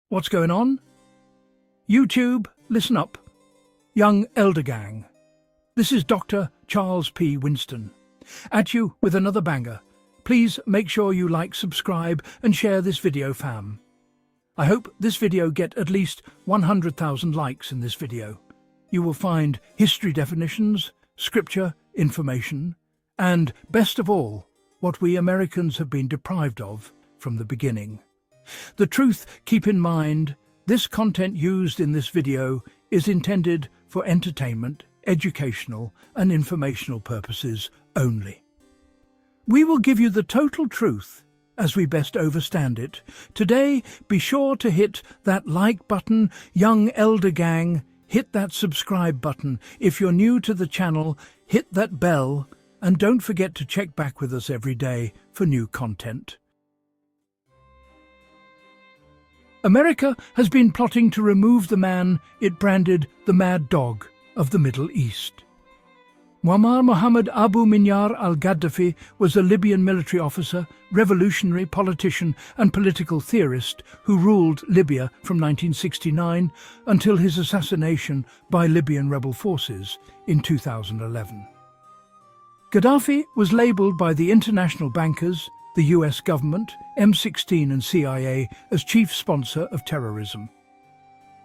What's going on? YouTube, listen up. Young Elder Gang. This is Dr. Charles P. Winston. At you with another banger. Please make sure you like, subscribe and share this video, fam. I hope this video get at least 100,000 likes in this video. You will find history definitions, scripture, information, and, best of all, what we Americans have been deprived of from the beginning. The truth, keep in mind, this content used in this video is intended for entertainment, educational and informational purposes only. We will give you the total truth as we best understand it. Today, be sure to hit that like button, Young Elder Gang, hit that subscribe button. If you're new to the channel, hit that bell, and don't forget to check back with us every day for new content. America has been plotting to remove the man it branded the Mad Dog of the Middle East. Muammar Mohammed Abu Minyar al-Gaddafi was a Libyan military officer, revolutionary politician and political theorist who ruled Libya from 1969 until his assassination by Libyan rebel forces in 2011. Gaddafi was labelled by the international bankers, the US government, M16 and CIA as chief sponsor of terrorism.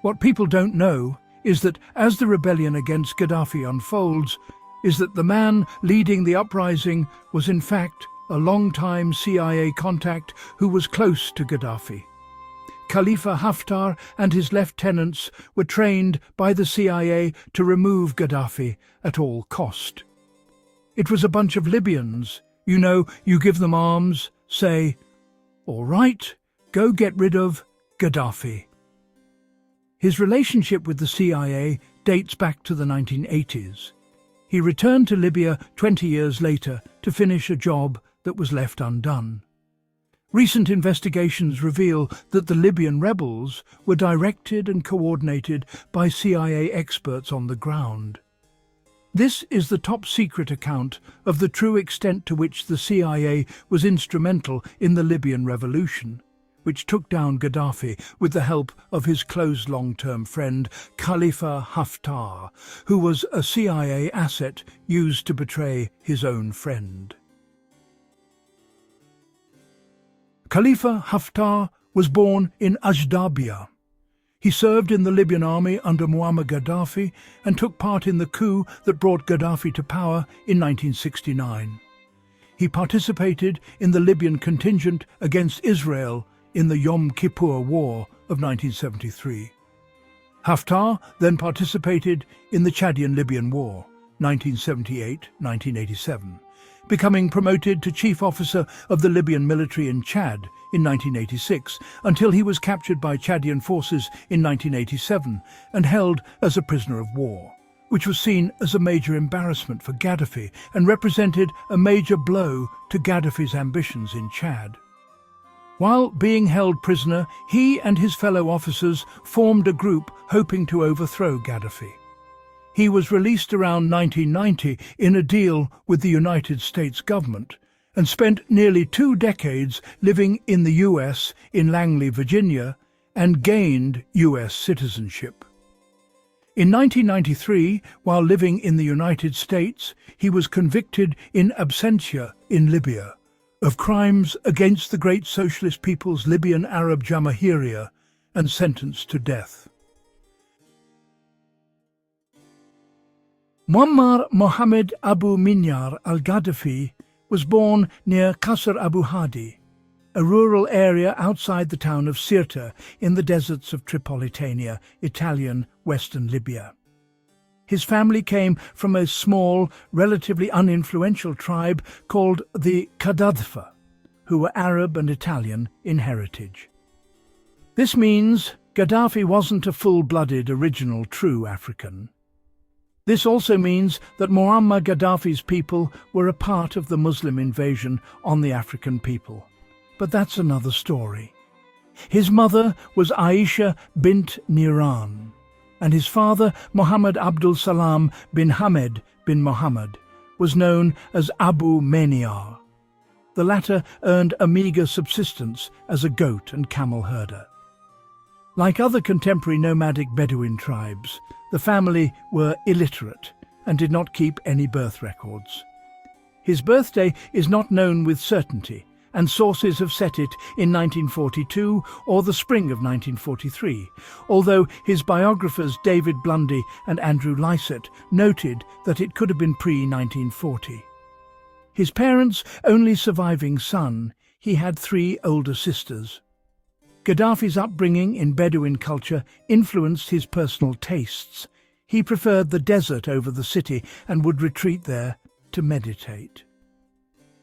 What people don't know is that as the rebellion against Gaddafi unfolds, is that the man leading the uprising was in fact a long-time CIA contact who was close to Gaddafi. Khalifa Haftar and his lieutenants were trained by the CIA to remove Gaddafi at all cost. It was a bunch of Libyans. You know, you give them arms, say, "All right, go get rid of Gaddafi." His relationship with the CIA dates back to the 1980s. He returned to Libya 20 years later to finish a job that was left undone. Recent investigations reveal that the Libyan rebels were directed and coordinated by CIA experts on the ground. This is the top-secret account of the true extent to which the CIA was instrumental in the Libyan revolution, which took down Gaddafi with the help of his close long-term friend Khalifa Haftar, who was a CIA asset used to betray his own friend. Khalifa Haftar was born in Ajdabiya. He served in the Libyan army under Muammar Gaddafi and took part in the coup that brought Gaddafi to power in 1969. He participated in the Libyan contingent against Israel in the Yom Kippur War of 1973. Haftar then participated in the Chadian-Libyan War, 1978-1987, becoming promoted to Chief Officer of the Libyan military in Chad in 1986, until he was captured by Chadian forces in 1987 and held as a prisoner of war, which was seen as a major embarrassment for Gaddafi and represented a major blow to Gaddafi's ambitions in Chad. While being held prisoner, he and his fellow officers formed a group hoping to overthrow Gaddafi. He was released around 1990 in a deal with the United States government and spent nearly 2 decades living in the US in Langley, Virginia, and gained US citizenship. In 1993, while living in the United States, he was convicted in absentia in Libya of crimes against the great socialist people's Libyan Arab Jamahiriya and sentenced to death. Muammar Mohammed Abu Minyar al-Gaddafi was born near Qasr Abu Hadi, a rural area outside the town of Sirte in the deserts of Tripolitania, Italian Western Libya. His family came from a small, relatively uninfluential tribe called the Gaddafi, who were Arab and Italian in heritage. This means Gaddafi wasn't a full-blooded, original, true African. This also means that Muammar Gaddafi's people were a part of the Muslim invasion on the African people. But that's another story. His mother was Aisha bint Niran, and his father, Muhammad Abdul Salam bin Hamed bin Muhammad, was known as Abu Minyar. The latter earned a meagre subsistence as a goat and camel herder. Like other contemporary nomadic Bedouin tribes, the family were illiterate and did not keep any birth records. His birthday is not known with certainty, and sources have set it in 1942 or the spring of 1943, although his biographers David Blundy and Andrew Lycett noted that it could have been pre-1940. His parents' only surviving son, he had 3 older sisters. Gaddafi's upbringing in Bedouin culture influenced his personal tastes. He preferred the desert over the city and would retreat there to meditate.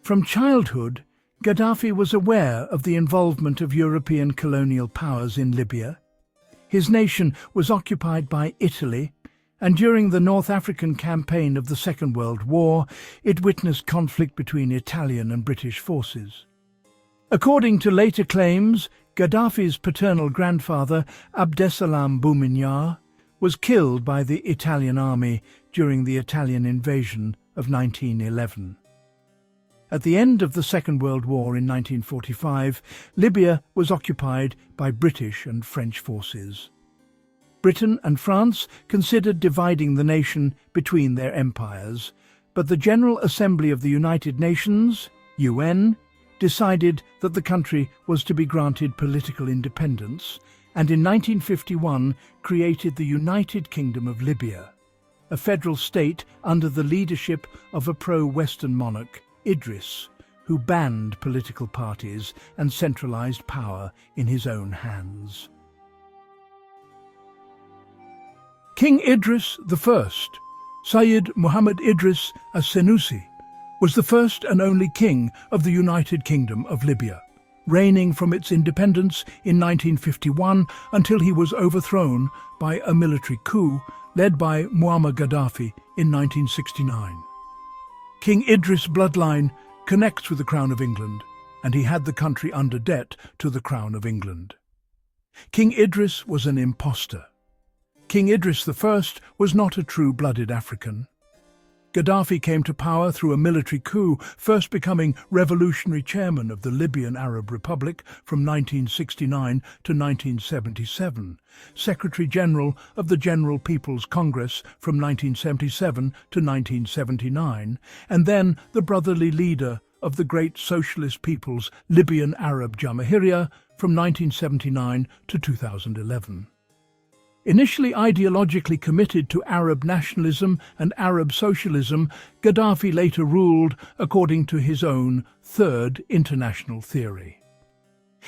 From childhood, Gaddafi was aware of the involvement of European colonial powers in Libya. His nation was occupied by Italy, and during the North African campaign of the Second World War, it witnessed conflict between Italian and British forces. According to later claims, Gaddafi's paternal grandfather, Abdesalam Abu Minyar, was killed by the Italian army during the Italian invasion of 1911. At the end of the Second World War in 1945, Libya was occupied by British and French forces. Britain and France considered dividing the nation between their empires, but the General Assembly of the United Nations, UN, decided that the country was to be granted political independence, and in 1951 created the United Kingdom of Libya, a federal state under the leadership of a pro-Western monarch, Idris, who banned political parties and centralized power in his own hands. King Idris I, Sayyid Muhammad Idris as-Senussi, was the first and only king of the United Kingdom of Libya, reigning from its independence in 1951 until he was overthrown by a military coup led by Muammar Gaddafi in 1969. King Idris' bloodline connects with the Crown of England, and he had the country under debt to the Crown of England. King Idris was an impostor. King Idris I was not a true-blooded African. Gaddafi came to power through a military coup, first becoming revolutionary chairman of the Libyan Arab Republic from 1969 to 1977, Secretary-General of the General People's Congress from 1977 to 1979, and then the brotherly leader of the great socialist people's Libyan Arab Jamahiriya from 1979 to 2011. Initially ideologically committed to Arab nationalism and Arab socialism, Gaddafi later ruled according to his own Third International Theory.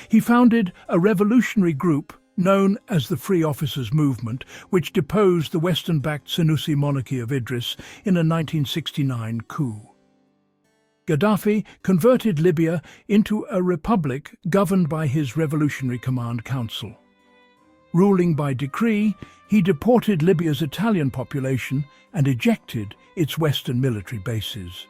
He founded a revolutionary group known as the Free Officers Movement, which deposed the Western-backed Senussi monarchy of Idris in a 1969 coup. Gaddafi converted Libya into a republic governed by his Revolutionary Command Council. Ruling by decree, he deported Libya's Italian population and ejected its Western military bases.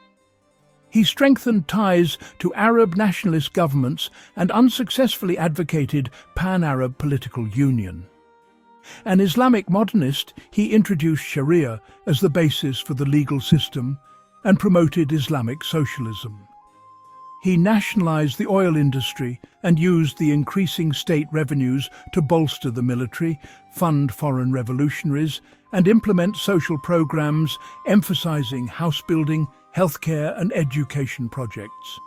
He strengthened ties to Arab nationalist governments and unsuccessfully advocated pan-Arab political union. An Islamic modernist, he introduced Sharia as the basis for the legal system and promoted Islamic socialism. He nationalized the oil industry and used the increasing state revenues to bolster the military, fund foreign revolutionaries, and implement social programs emphasizing house building, healthcare, and education projects.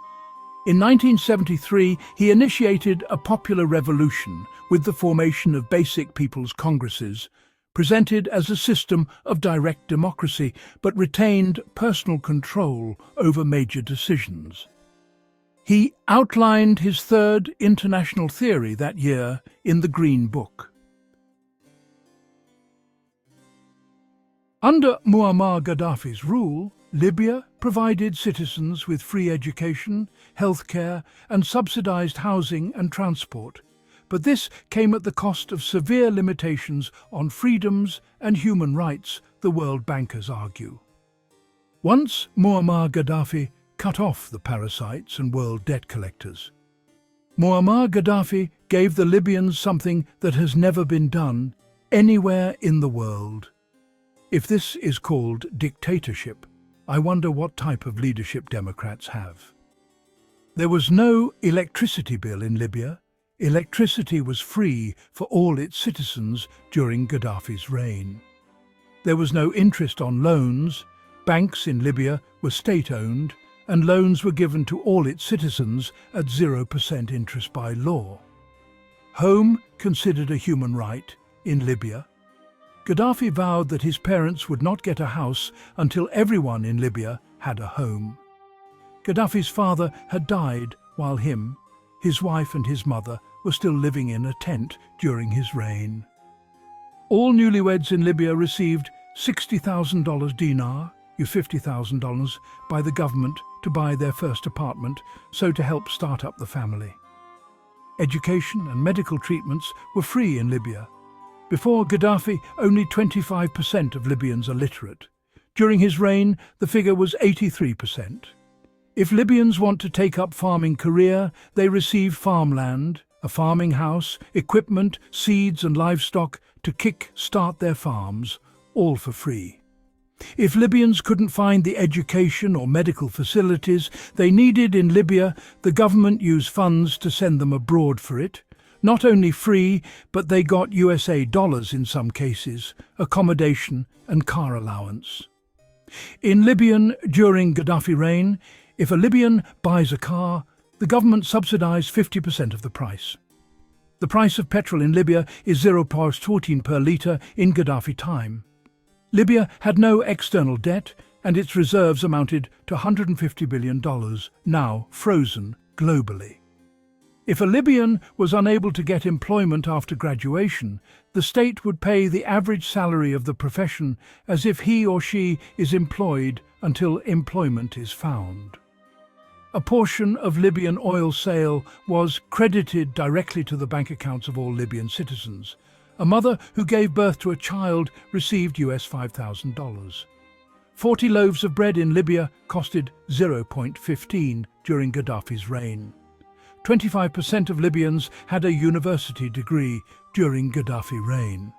In 1973, he initiated a popular revolution with the formation of basic people's congresses, presented as a system of direct democracy, but retained personal control over major decisions. He outlined his Third International Theory that year in the Green Book. Under Muammar Gaddafi's rule, Libya provided citizens with free education, healthcare, and subsidized housing and transport, but this came at the cost of severe limitations on freedoms and human rights, the world bankers argue. Once Muammar Gaddafi cut off the parasites and world debt collectors. Muammar Gaddafi gave the Libyans something that has never been done anywhere in the world. If this is called dictatorship, I wonder what type of leadership Democrats have. There was no electricity bill in Libya, Electricity was free for all its citizens during Gaddafi's reign. There was no interest on loans, banks in Libya were state-owned, and loans were given to all its citizens at 0% interest by law. Home considered a human right in Libya. Gaddafi vowed that his parents would not get a house until everyone in Libya had a home. Gaddafi's father had died while his wife and his mother were still living in a tent during his reign. All newlyweds in Libya received $60,000 dinar, $50,000, by the government to buy their first apartment, so to help start up the family. Education and medical treatments were free in Libya. Before Gaddafi, only 25% of Libyans are literate. During his reign, the figure was 83%. If Libyans want to take up farming career, they receive farmland, a farming house, equipment, seeds and livestock to kick-start their farms, all for free. If Libyans couldn't find the education or medical facilities they needed in Libya, the government used funds to send them abroad for it. Not only free, but they got USA dollars in some cases, accommodation and car allowance. In Libya during Gaddafi reign, if a Libyan buys a car, the government subsidized 50% of the price. The price of petrol in Libya is 0.14 per litre in Gaddafi time. Libya had no external debt and its reserves amounted to $150 billion, now frozen globally. If a Libyan was unable to get employment after graduation, the state would pay the average salary of the profession as if he or she is employed until employment is found. A portion of Libyan oil sale was credited directly to the bank accounts of all Libyan citizens. A mother who gave birth to a child received US $5,000. 40 loaves of bread in Libya costed 0.15 during Gaddafi's reign. 25% of Libyans had a university degree during Gaddafi reign.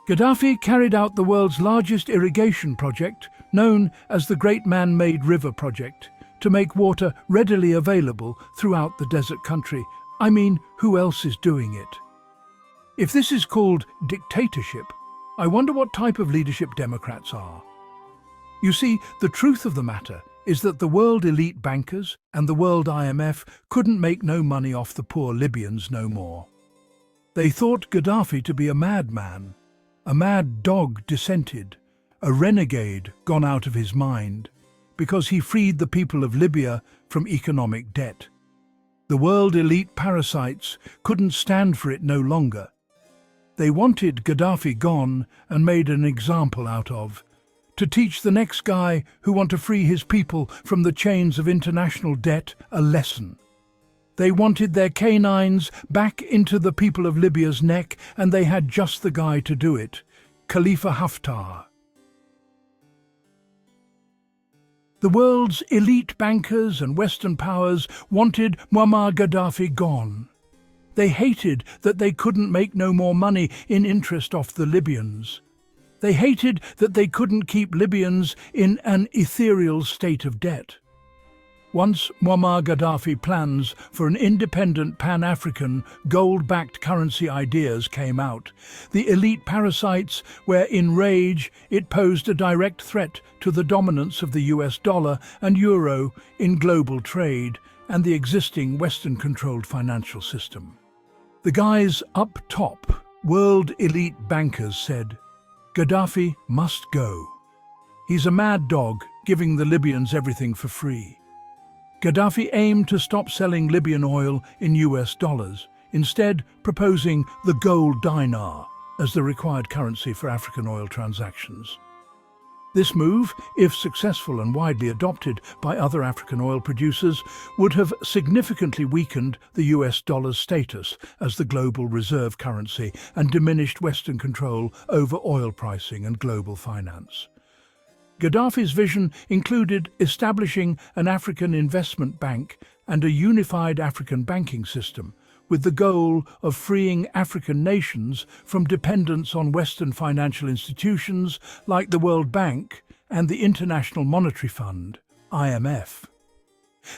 Gaddafi carried out the world's largest irrigation project, known as the Great Man-Made River Project, to make water readily available throughout the desert country. I mean, who else is doing it? If this is called dictatorship, I wonder what type of leadership Democrats are. You see, the truth of the matter is that the world elite bankers and the world IMF couldn't make no money off the poor Libyans no more. They thought Gaddafi to be a madman, a mad dog dissented, a renegade gone out of his mind, because he freed the people of Libya from economic debt. The world elite parasites couldn't stand for it no longer. They wanted Gaddafi gone and made an example out of, to teach the next guy who want to free his people from the chains of international debt a lesson. They wanted their canines back into the people of Libya's neck, and they had just the guy to do it, Khalifa Haftar. The world's elite bankers and Western powers wanted Muammar Gaddafi gone. They hated that they couldn't make no more money in interest off the Libyans. They hated that they couldn't keep Libyans in an ethereal state of debt. Once Muammar Gaddafi plans for an independent Pan-African gold-backed currency ideas came out, the elite parasites were enraged. It posed a direct threat to the dominance of the US dollar and euro in global trade and the existing Western-controlled financial system. The guys up top, world elite bankers, said, "Gaddafi must go. He's a mad dog giving the Libyans everything for free." Gaddafi aimed to stop selling Libyan oil in US dollars, instead proposing the gold dinar as the required currency for African oil transactions. This move, if successful and widely adopted by other African oil producers, would have significantly weakened the US dollar's status as the global reserve currency and diminished Western control over oil pricing and global finance. Gaddafi's vision included establishing an African investment bank and a unified African banking system, with the goal of freeing African nations from dependence on Western financial institutions like the World Bank and the International Monetary Fund, IMF.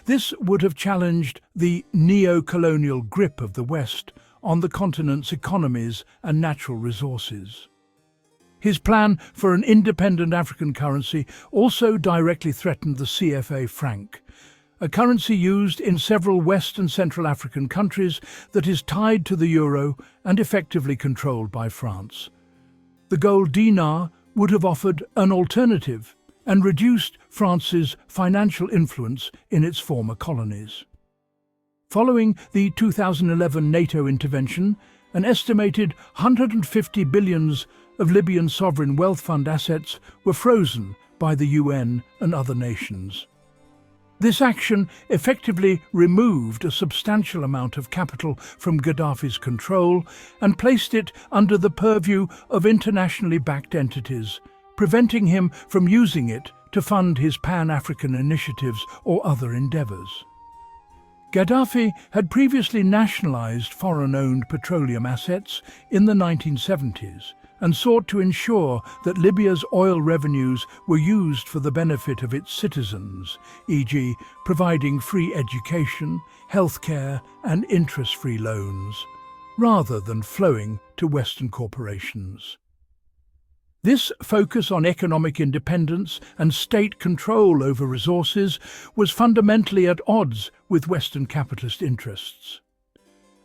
This would have challenged the neo-colonial grip of the West on the continent's economies and natural resources. His plan for an independent African currency also directly threatened the CFA franc, a currency used in several West and Central African countries that is tied to the euro and effectively controlled by France. The gold dinar would have offered an alternative and reduced France's financial influence in its former colonies. Following the 2011 NATO intervention, an estimated 150 billion of Libyan sovereign wealth fund assets were frozen by the UN and other nations. This action effectively removed a substantial amount of capital from Gaddafi's control and placed it under the purview of internationally backed entities, preventing him from using it to fund his Pan-African initiatives or other endeavours. Gaddafi had previously nationalised foreign-owned petroleum assets in the 1970s and sought to ensure that Libya's oil revenues were used for the benefit of its citizens, e.g. providing free education, healthcare and interest-free loans, rather than flowing to Western corporations. This focus on economic independence and state control over resources was fundamentally at odds with Western capitalist interests.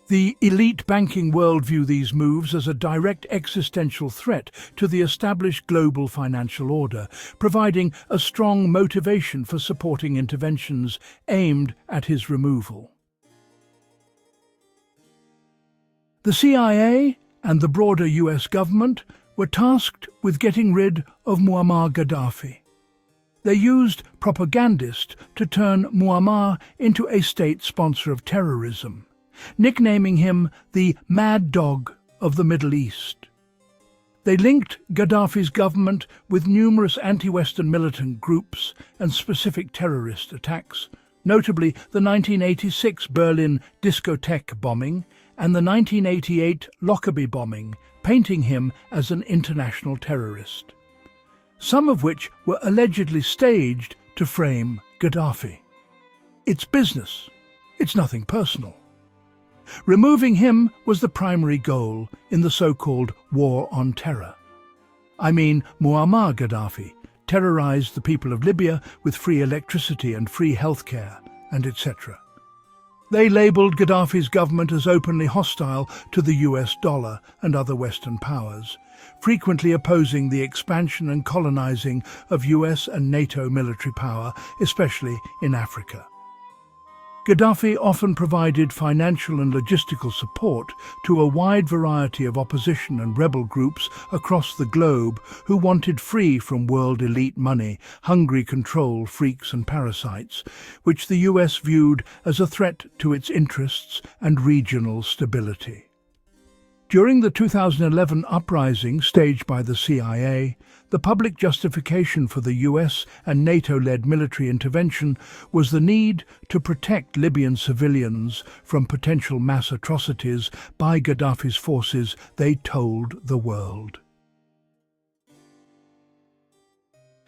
The elite banking world view these moves as a direct existential threat to the established global financial order, providing a strong motivation for supporting interventions aimed at his removal. The CIA and the broader US government were tasked with getting rid of Muammar Gaddafi. They used propagandists to turn Muammar into a state sponsor of terrorism, nicknaming him the Mad Dog of the Middle East. They linked Gaddafi's government with numerous anti-Western militant groups and specific terrorist attacks, notably the 1986 Berlin discotheque bombing and the 1988 Lockerbie bombing, painting him as an international terrorist, some of which were allegedly staged to frame Gaddafi. It's business. It's nothing personal. Removing him was the primary goal in the so-called War on Terror. Muammar Gaddafi terrorized the people of Libya with free electricity and free healthcare, and etc. They labelled Gaddafi's government as openly hostile to the US dollar and other Western powers, frequently opposing the expansion and colonizing of US and NATO military power, especially in Africa. Gaddafi often provided financial and logistical support to a wide variety of opposition and rebel groups across the globe who wanted free from world elite money, hungry control freaks and parasites, which the US viewed as a threat to its interests and regional stability. During the 2011 uprising staged by the CIA, the public justification for the US and NATO-led military intervention was the need to protect Libyan civilians from potential mass atrocities by Gaddafi's forces, they told the world.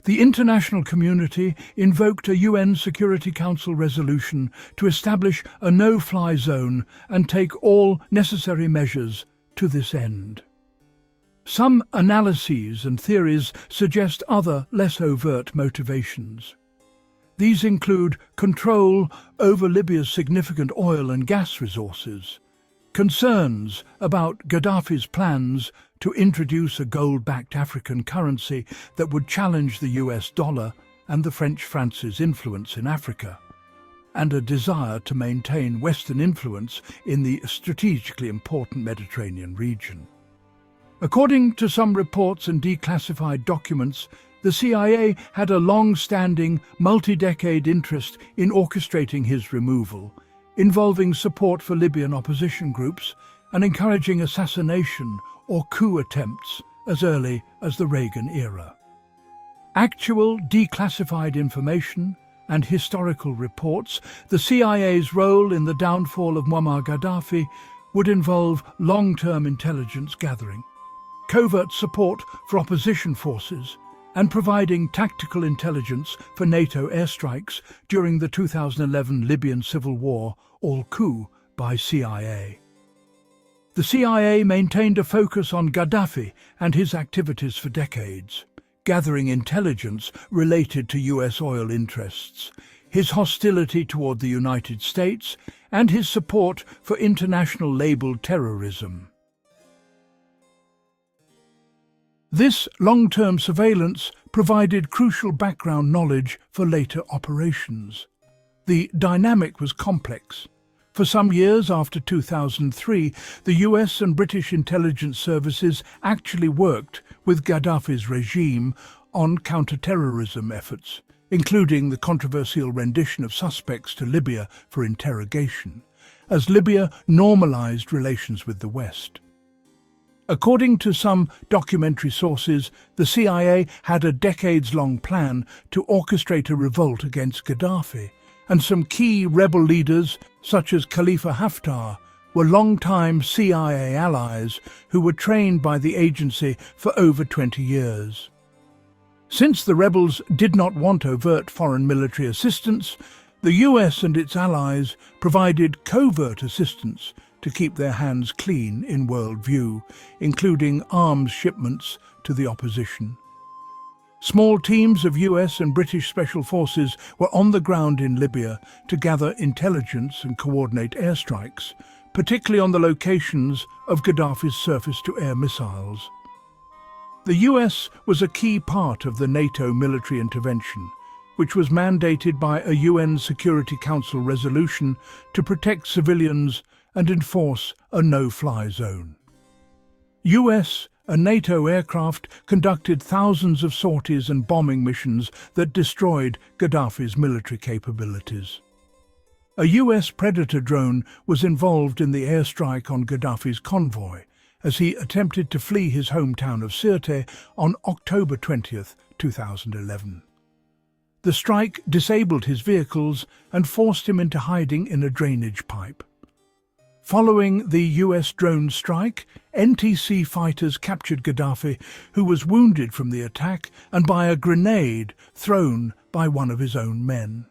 The international community invoked a UN Security Council resolution to establish a no-fly zone and take all necessary measures to this end. Some analyses and theories suggest other, less overt motivations. These include control over Libya's significant oil and gas resources, concerns about Gaddafi's plans to introduce a gold-backed African currency that would challenge the US dollar and the French francs' influence in Africa, and a desire to maintain Western influence in the strategically important Mediterranean region. According to some reports and declassified documents, the CIA had a long-standing, multi-decade interest in orchestrating his removal, involving support for Libyan opposition groups and encouraging assassination or coup attempts as early as the Reagan era. Actual declassified information and historical reports, the CIA's role in the downfall of Muammar Gaddafi would involve long-term intelligence gathering, covert support for opposition forces, and providing tactical intelligence for NATO airstrikes during the 2011 Libyan civil war, all coup by CIA. The CIA maintained a focus on Gaddafi and his activities for decades, gathering intelligence related to US oil interests, his hostility toward the United States, and his support for international labeled terrorism. This long-term surveillance provided crucial background knowledge for later operations. The dynamic was complex. For some years after 2003, the US and British intelligence services actually worked with Gaddafi's regime on counter-terrorism efforts, including the controversial rendition of suspects to Libya for interrogation, as Libya normalized relations with the West. According to some documentary sources, the CIA had a decades-long plan to orchestrate a revolt against Gaddafi, and some key rebel leaders, such as Khalifa Haftar, were long-time CIA allies who were trained by the agency for over 20 years. Since the rebels did not want overt foreign military assistance, the US and its allies provided covert assistance to keep their hands clean in world view, including arms shipments to the opposition. Small teams of US and British special forces were on the ground in Libya to gather intelligence and coordinate airstrikes, particularly on the locations of Gaddafi's surface-to-air missiles. The US was a key part of the NATO military intervention, which was mandated by a UN Security Council resolution to protect civilians and enforce a no-fly zone. US and NATO aircraft conducted thousands of sorties and bombing missions that destroyed Gaddafi's military capabilities. A US Predator drone was involved in the airstrike on Gaddafi's convoy as he attempted to flee his hometown of Sirte on October 20, 2011. The strike disabled his vehicles and forced him into hiding in a drainage pipe. Following the US drone strike, NTC fighters captured Gaddafi, who was wounded from the attack and by a grenade thrown by one of his own men.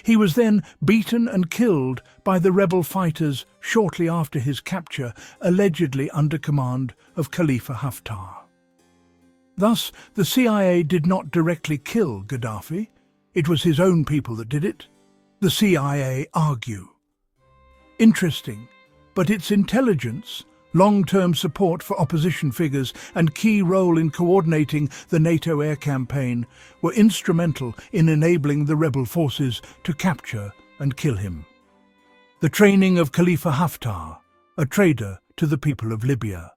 He was then beaten and killed by the rebel fighters shortly after his capture, allegedly under command of Khalifa Haftar. Thus, the CIA did not directly kill Gaddafi. It was his own people that did it, the CIA argue. Interesting, but its intelligence, long-term support for opposition figures and key role in coordinating the NATO air campaign were instrumental in enabling the rebel forces to capture and kill him. The training of Khalifa Haftar, a traitor to the people of Libya.